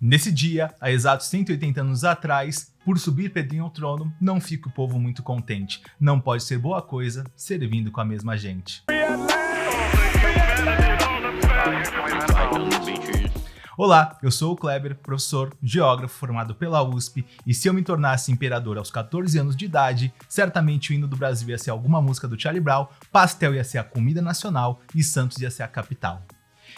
Nesse dia, há exatos 180 anos atrás, por subir Pedrinho ao trono, não fica o povo muito contente. Não pode ser boa coisa servindo com a mesma gente. Olá, eu sou o Kleber, professor, geógrafo formado pela USP, e se eu me tornasse imperador aos 14 anos de idade, certamente o hino do Brasil ia ser alguma música do Charlie Brown, pastel ia ser a comida nacional e Santos ia ser a capital.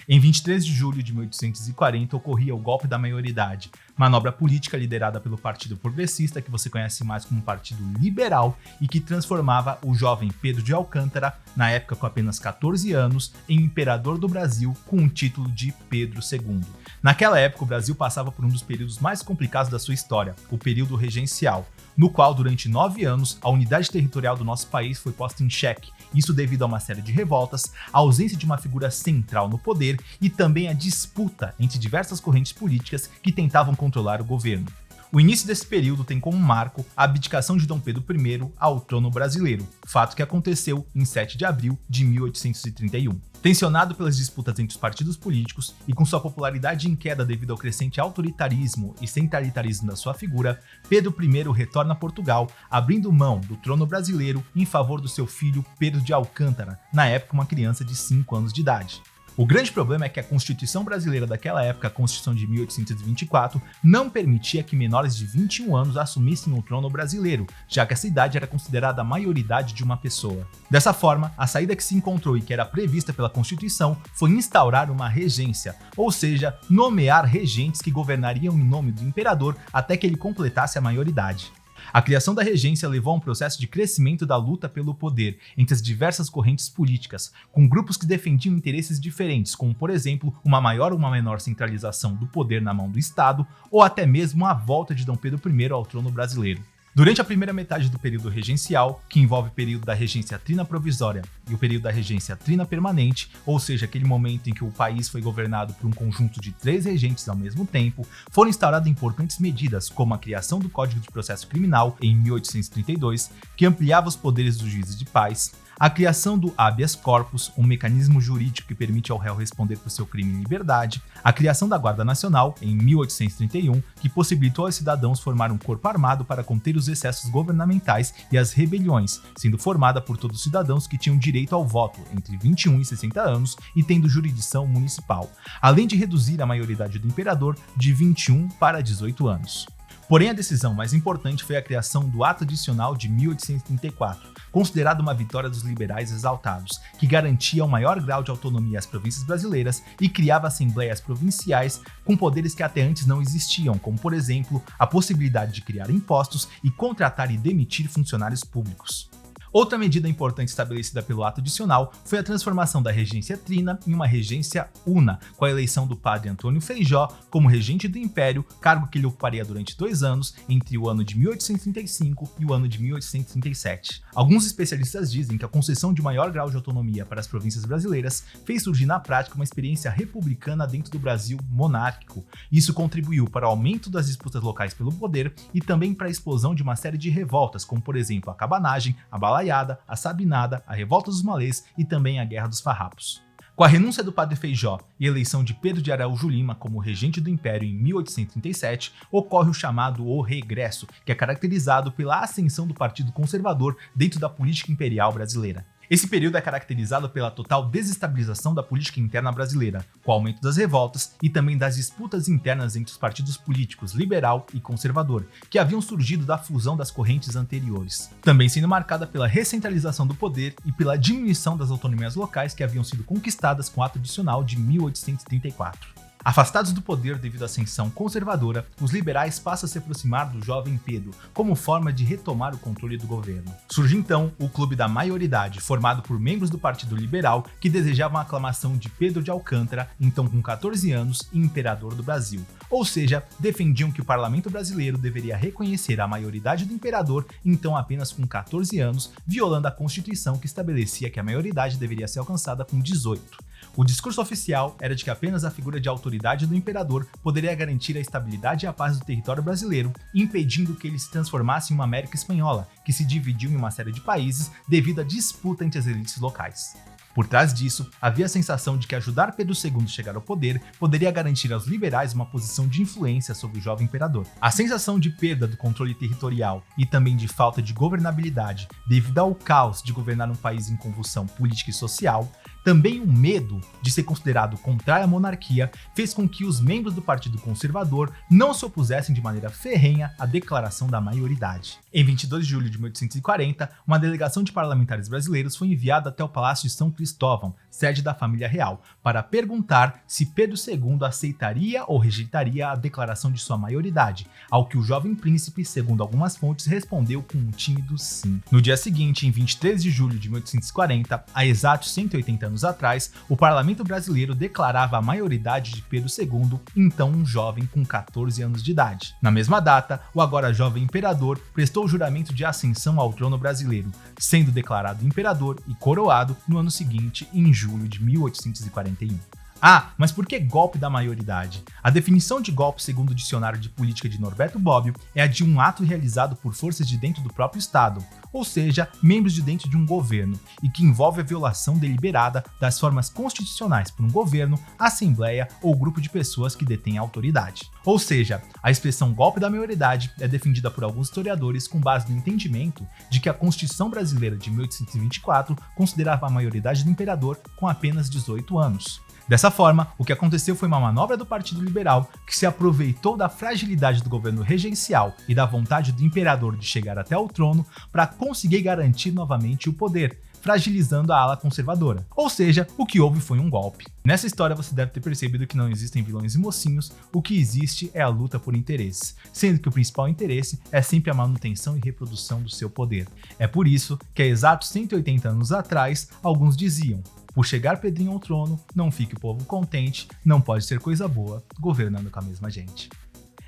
Em 23 de julho de 1840 ocorria o golpe da maioridade, manobra política liderada pelo Partido Progressista, que você conhece mais como Partido Liberal, e que transformava o jovem Pedro de Alcântara, na época com apenas 14 anos, em imperador do Brasil com o título de Pedro II. Naquela época o Brasil passava por um dos períodos mais complicados da sua história, o período regencial, no qual durante 9 anos a unidade territorial do nosso país foi posta em xeque, isso devido a uma série de revoltas, a ausência de uma figura central no poder e também a disputa entre diversas correntes políticas que tentavam controlar o governo. O início desse período tem como marco a abdicação de Dom Pedro I ao trono brasileiro, fato que aconteceu em 7 de abril de 1831. Tensionado pelas disputas entre os partidos políticos e com sua popularidade em queda devido ao crescente autoritarismo e centralitarismo da sua figura, Pedro I retorna a Portugal, abrindo mão do trono brasileiro em favor do seu filho Pedro de Alcântara, na época uma criança de 5 anos de idade. O grande problema é que a Constituição brasileira daquela época, a Constituição de 1824, não permitia que menores de 21 anos assumissem o trono brasileiro, já que essa idade era considerada a maioridade de uma pessoa. Dessa forma, a saída que se encontrou e que era prevista pela Constituição foi instaurar uma regência, ou seja, nomear regentes que governariam em nome do imperador até que ele completasse a maioridade. A criação da regência levou a um processo de crescimento da luta pelo poder entre as diversas correntes políticas, com grupos que defendiam interesses diferentes, como por exemplo, uma maior ou uma menor centralização do poder na mão do Estado, ou até mesmo a volta de Dom Pedro I ao trono brasileiro. Durante a primeira metade do período regencial, que envolve o período da regência trina provisória e o período da regência trina permanente, ou seja, aquele momento em que o país foi governado por um conjunto de 3 regentes ao mesmo tempo, foram instauradas importantes medidas, como a criação do Código de Processo Criminal em 1832, que ampliava os poderes dos juízes de paz, a criação do habeas corpus, um mecanismo jurídico que permite ao réu responder por seu crime em liberdade, a criação da Guarda Nacional, em 1831, que possibilitou aos cidadãos formar um corpo armado para conter os excessos governamentais e as rebeliões, sendo formada por todos os cidadãos que tinham direito ao voto entre 21 e 60 anos e tendo jurisdição municipal, além de reduzir a maioridade do imperador de 21 para 18 anos. Porém, a decisão mais importante foi a criação do Ato Adicional de 1834, considerado uma vitória dos liberais exaltados, que garantia um maior grau de autonomia às províncias brasileiras e criava assembleias provinciais com poderes que até antes não existiam, como por exemplo, a possibilidade de criar impostos e contratar e demitir funcionários públicos. Outra medida importante estabelecida pelo Ato Adicional foi a transformação da regência trina em uma regência una, com a eleição do padre Antônio Feijó como regente do Império, cargo que ele ocuparia durante 2 anos, entre o ano de 1835 e o ano de 1837. Alguns especialistas dizem que a concessão de maior grau de autonomia para as províncias brasileiras fez surgir na prática uma experiência republicana dentro do Brasil monárquico. Isso contribuiu para o aumento das disputas locais pelo poder e também para a explosão de uma série de revoltas, como por exemplo a cabanagem, a balaiada, a Sabinada, a Revolta dos Malês e também a Guerra dos Farrapos. Com a renúncia do padre Feijó e a eleição de Pedro de Araújo Lima como regente do Império em 1837, ocorre o chamado O Regresso, que é caracterizado pela ascensão do Partido Conservador dentro da política imperial brasileira. Esse período é caracterizado pela total desestabilização da política interna brasileira, com o aumento das revoltas e também das disputas internas entre os partidos políticos liberal e conservador, que haviam surgido da fusão das correntes anteriores, também sendo marcada pela recentralização do poder e pela diminuição das autonomias locais que haviam sido conquistadas com o Ato Adicional de 1834. Afastados do poder devido à ascensão conservadora, os liberais passam a se aproximar do jovem Pedro, como forma de retomar o controle do governo. Surge então o Clube da Maioridade, formado por membros do Partido Liberal que desejavam a aclamação de Pedro de Alcântara, então com 14 anos, imperador do Brasil. Ou seja, defendiam que o parlamento brasileiro deveria reconhecer a maioridade do imperador, então apenas com 14 anos, violando a Constituição que estabelecia que a maioridade deveria ser alcançada com 18. O discurso oficial era de que apenas a figura de autoridade do imperador poderia garantir a estabilidade e a paz do território brasileiro, impedindo que ele se transformasse em uma América Espanhola, que se dividiu em uma série de países devido à disputa entre as elites locais. Por trás disso, havia a sensação de que ajudar Pedro II a chegar ao poder poderia garantir aos liberais uma posição de influência sobre o jovem imperador. A sensação de perda do controle territorial e também de falta de governabilidade devido ao caos de governar um país em convulsão política e social, também o medo de ser considerado contrário à monarquia fez com que os membros do Partido Conservador não se opusessem de maneira ferrenha à declaração da maioridade. Em 22 de julho de 1840, uma delegação de parlamentares brasileiros foi enviada até o Palácio de São Cristóvão, sede da família real, para perguntar se Pedro II aceitaria ou rejeitaria a declaração de sua maioridade, ao que o jovem príncipe, segundo algumas fontes, respondeu com um tímido sim. No dia seguinte, em 23 de julho de 1840, há exatos 180 anos atrás, o parlamento brasileiro declarava a maioridade de Pedro II, então um jovem com 14 anos de idade. Na mesma data, o agora jovem imperador prestou o juramento de ascensão ao trono brasileiro, sendo declarado imperador e coroado no ano seguinte, em julho de 1841. Ah, mas por que golpe da maioridade? A definição de golpe, segundo o dicionário de política de Norberto Bobbio, é a de um ato realizado por forças de dentro do próprio Estado, ou seja, membros de dentro de um governo, e que envolve a violação deliberada das formas constitucionais por um governo, assembleia ou grupo de pessoas que detêm a autoridade. Ou seja, a expressão golpe da maioridade é defendida por alguns historiadores com base no entendimento de que a Constituição brasileira de 1824 considerava a maioridade do imperador com apenas 18 anos. Dessa forma, o que aconteceu foi uma manobra do Partido Liberal que se aproveitou da fragilidade do governo regencial e da vontade do imperador de chegar até o trono para conseguir garantir novamente o poder, fragilizando a ala conservadora. Ou seja, o que houve foi um golpe. Nessa história você deve ter percebido que não existem vilões e mocinhos, o que existe é a luta por interesses, sendo que o principal interesse é sempre a manutenção e reprodução do seu poder. É por isso que há exatos 180 anos atrás, alguns diziam: por chegar Pedrinho ao trono, não fique o povo contente, não pode ser coisa boa, governando com a mesma gente.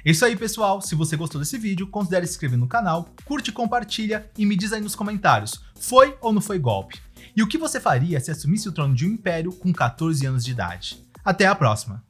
É isso aí, pessoal. Se você gostou desse vídeo, considere se inscrever no canal, curte e compartilha e me diz aí nos comentários, foi ou não foi golpe? E o que você faria se assumisse o trono de um império com 14 anos de idade? Até a próxima!